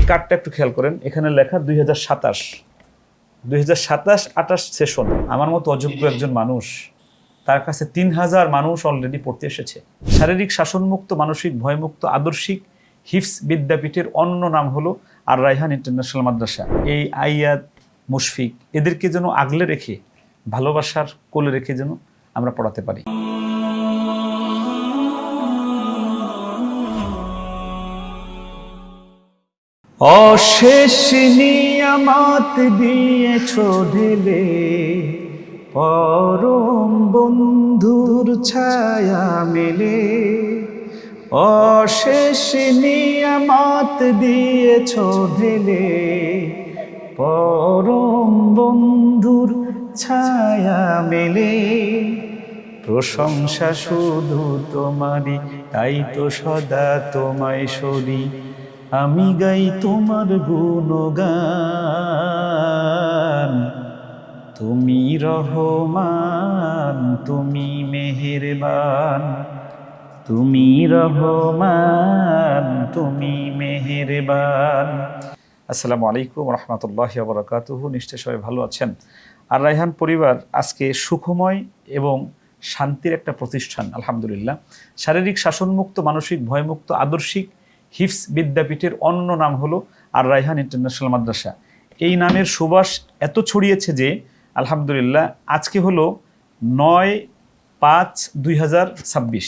কার্ডটা একটু খেয়াল করেন, এখানে লেখা 2027-28 সেশন। আমার মতো অযোগ্য একজন মানুষ, তার কাছে 3000 মানুষ অলরেডি পড়তে এসেছে। শারীরিক শাসনমুক্ত, মানসিক ভয়মুক্ত, আদর্শিক হিফজ বিদ্যাপীঠের অন্য নাম হলো আর রায়হান ইন্টারন্যাশনাল মাদ্রাসা। এই আইয়াত, মুশফিক এদেরকে যেন আগলে রেখে, ভালোবাসার কোলে রেখে যেন আমরা পড়াতে পারি। অশেষ নিয়ামত দিয়েছো ঢেলে, পরম বন্ধুর ছায়া মেলে। অশেষ নিয়ামত দিয়েছো ঢেলে, পরম বন্ধুর ছায়া মেলে। প্রশংসা শুধু তোমারই, তাই তো সদা তোমায় সরি। আমি গাই তোমার গুণগান। তুমি রহমান, তুমি মেহেরবান, তুমি রহমান, তুমি মেহেরবান। আসসালামু আলাইকুম রহমতুল্লাহি ওয়া বারাকাতুহু। নিশ্চয় সবাই ভালো আছেন। আর রায়হান পরিবার আজকে সুখময় এবং শান্তির একটা প্রতিষ্ঠান, আলহামদুলিল্লাহ। শারীরিক শাসনমুক্ত, মানসিক ভয়মুক্ত, আদর্শিক হিফজ বিদ্যাপীঠের অন্য নাম হলো আর রায়হান ইন্টারন্যাশনাল মাদ্রাসা। এই নামের সুবাস এত ছড়িয়েছে যে আলহামদুলিল্লাহ আজকে হলো 9/5/2026।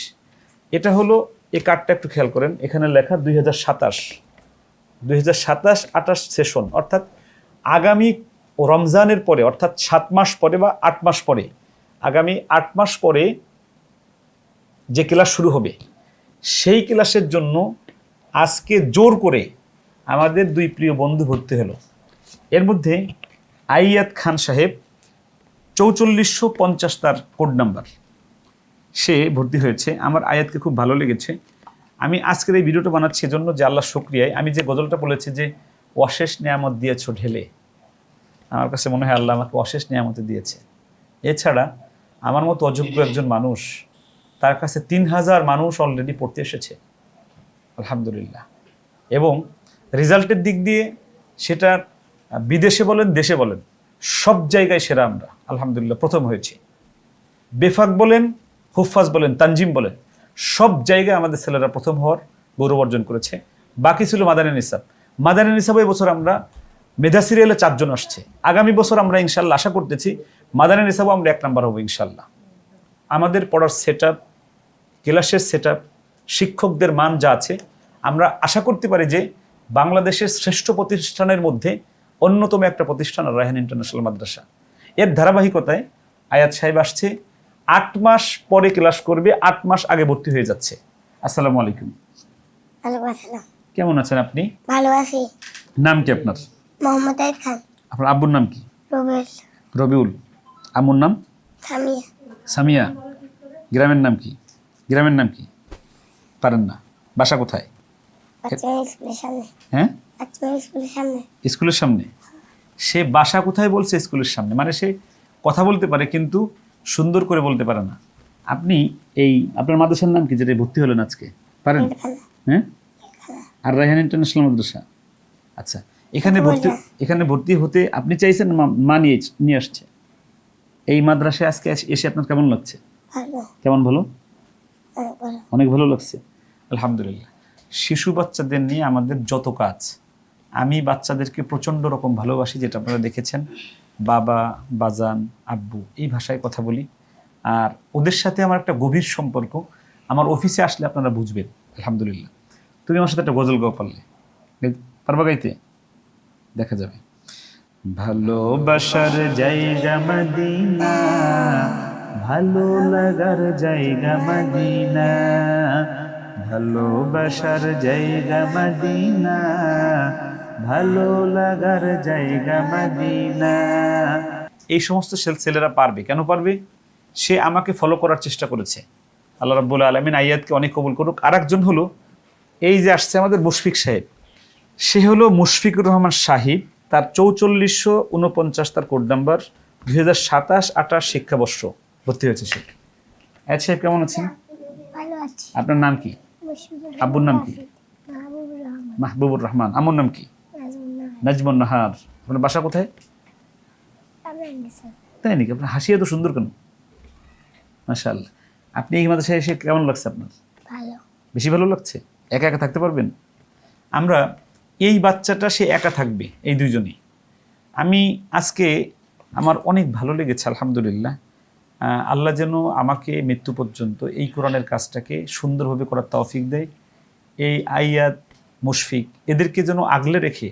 এটা হলো, এই কার্ডটা একটু খেয়াল করেন, এখানে লেখা 2027-28 সেশন, অর্থাৎ আগামী রমজানের পরে, অর্থাৎ 7 মাস পরে বা 8 মাস পরে, আগামী 8 মাস পরে যে ক্লাস শুরু হবে, সেই ক্লাসের জন্য আজকে জোর করে আমাদের দুই প্রিয় বন্ধু ভর্তি হলো। এর মধ্যে আইয়াত খান সাহেব 4450 তার কোড নাম্বার, সে ভর্তি হয়েছে। আমার আয়াতকে খুব ভালো লেগেছে। আমি আজকের এই ভিডিওটা বানাচ্ছি এজন্য যে আল্লাহ শুকরিয়ায় আমি যে গজলটা বলেছি যে অশেষ নিয়ামত দিয়েছো ঢেলে, আমার কাছে মনে হয় আল্লাহ আমাকে অশেষ নিয়ামত দিয়েছে। এছাড়া আমার মতো অযোগ্য একজন মানুষ, তার কাছে 3000 মানুষ অলরেডি পড়তে এসেছে, আলহামদুলিল্লাহ। এবং রেজাল্টের দিক দিয়ে সেটা বিদেশে বলেন, দেশে বলেন, সব জায়গায় সেরা আমরা আলহামদুলিল্লাহ প্রথম হয়েছি। বেফাক বলেন, হুফাজ বলেন, তানজিম বলেন, সব জায়গায় আমাদের ছেলেরা প্রথম হওয়ার গৌরব অর্জন করেছে। বাকি ছিল মাদানী নিসাব। মাদানী নিসাবে এবছর আমরা মেধা সিরিয়ালে 4 জন আসছে। আগামী বছর আমরা ইনশাল্লাহ আশা করতেছি মাদানী নিসাবও আমরা 1 নাম্বার হবো ইনশাল্লাহ। আমাদের পড়ার সেট আপ, ক্লাসের সেট আপ, শিক্ষকদের মান যা আছে, আমরা আশা করতে পারি যে বাংলাদেশের শ্রেষ্ঠ প্রতিষ্ঠানের মধ্যে অন্যতম একটা প্রতিষ্ঠান রায়হান ইন্টারন্যাশনাল মাদ্রাসা। এর ধারাবাহিকতায় আয়াত সাহেব আসছে, 8 মাস পরে ক্লাস করবে, 8 মাস আগে ভর্তি হয়ে যাচ্ছে। আসসালামু আলাইকুম। কেমন আছেন আপনি? ভালো আছি। নাম কি আপনার? মোহাম্মদ আইয়ুব খান। আপনার আব্বুর নাম কি? রবিউল। রবিউল। আম্মুর নাম? সামিয়া। সামিয়া। গ্রামের নাম কি? গ্রামের নাম কি পারেন না? বাসা কোথায়? স্কুলের সামনে। হ্যাঁ, স্কুলের সামনে। স্কুলের সামনে। সে বাসা কোথায় বলছে? স্কুলের সামনে। মানে সে কথা বলতে পারে কিন্তু সুন্দর করে বলতে পারে না। আপনি এই আপনার মাদ্রাসার নাম কি যেটা ভর্তি হলেন আজকে, পারেন? হ্যাঁ, আর রায়হান ইন্টারন্যাশনাল মাদ্রাসা। আচ্ছা, এখানে ভর্তি হতে আপনি চাইছেন, মা নিয়ে আসছে? এই মাদ্রাসায় আজকে এসে আপনার কেমন লাগছে? কেমন? ভালো, অনেক ভালো লাগছে আলহামদুলিল্লাহ। শিশু বাচ্চাদের নিয়ে আমাদের যত কাজ, আমি বাচ্চাদেরকে প্রচণ্ড রকম ভালোবাসি, যেটা আপনারা দেখেছেন। বাবা, বাজান, আব্বু এই ভাষায় কথা বলি। আর ওদের সাথে আমার একটা গভীর সম্পর্ক। আমার অফিসে আসলে আপনারা বুঝবেন আলহামদুলিল্লাহ। তুমি আমার সাথে একটা গজল গাও, পারবা গাইতে? দেখা যাবে। ভালোবাসার জায়গা মদিনা, ভালো লাগার জায়গা মদিনা, ভালোবাসার জায়গা মদিনা, ভালো লাগার জায়গা মদিনা। এই সমস্ত ছেলেরা পারবে। কেন পারবে? সে আমাকে ফলো করার চেষ্টা করেছে। আল্লাহ রাব্বুল আলামিন আয়াতকে অনেক কবুল করুক। আরেকজন হলো এই যে আসছে আমাদের মুশফিক সাহেব, সে হলো মুশফিকুর রহমান সাহিব। তার 4449 তার কোড নাম্বার, 2027-28 শিক্ষাবর্ষ ভর্তি হয়েছে সে। আয়াত সাহেব কেমন আছেন? ভালো আছি। আপনার নাম কি? আব্বুর নাম কি? মাহবুবুর রহমান। আম্মুর নাম কি? নাজমুন নাহার, আপনার বাসা কোথায়? তাই নাকি? আপনার হাসি এত সুন্দর কেন? মাশাআল্লাহ। আপনি এই মাদ্রাসায় এসে কেমন লাগছে আপনার? ভালো। বেশি ভালো লাগছে? একা একা থাকতে পারবেন? আমরা এই বাচ্চাটা সে একা থাকবে, এই দুইজনই। আমি আজকে আমার অনেক ভালো লেগেছে আলহামদুলিল্লাহ। আল্লাহ যেন আমাকে মৃত্যু পর্যন্ত এই কোরআনের কাজটাকে সুন্দরভাবে করার তৌফিক দেয়। এই আয়াত, মুশফিক এদেরকে যেন আগলে রেখে,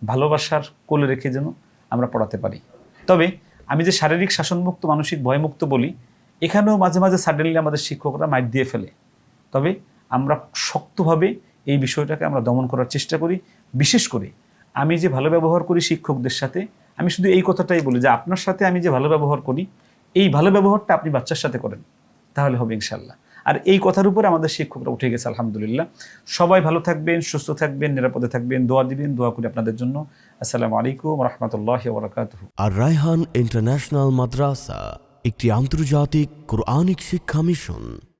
ভালোবাসার কোলে রেখে যেন আমরা পড়াতে পারি। তবে আমি যে শারীরিক শাসনমুক্ত, মানসিক ভয়মুক্ত বলি, এখানেও মাঝে মাঝে সাডেনলি আমাদের শিক্ষকরা মাইট দিয়ে ফেলে। তবে আমরা শক্তভাবে এই বিষয়টাকে আমরা দমন করার চেষ্টা করি। বিশেষ করে আমি যে ভালো ব্যবহার করি শিক্ষকদের সাথে, আমি শুধু এই কথাটাই বলি যে আপনার সাথে আমি যে ভালো ব্যবহার করি, এই ভালো ব্যবহারটা আপনি বাচ্চার সাথে করেন, তাহলে হবে ইনশাল্লাহ। আর এই কথার উপরে আমাদের শিক্ষকরা উঠে গেছে আলহামদুলিল্লাহ। সবাই ভালো থাকবেন, সুস্থ থাকবেন, নিরাপদে থাকবেন, দোয়া দিবেন, দোয়া করি আপনাদের জন্য। আসসালামু আলাইকুম রহমতুল্লাহ ওবরাকাতুহু। আর রায়হান ইন্টারন্যাশনাল মাদ্রাসা একটি আন্তর্জাতিক কোরআনিক শিক্ষা মিশন।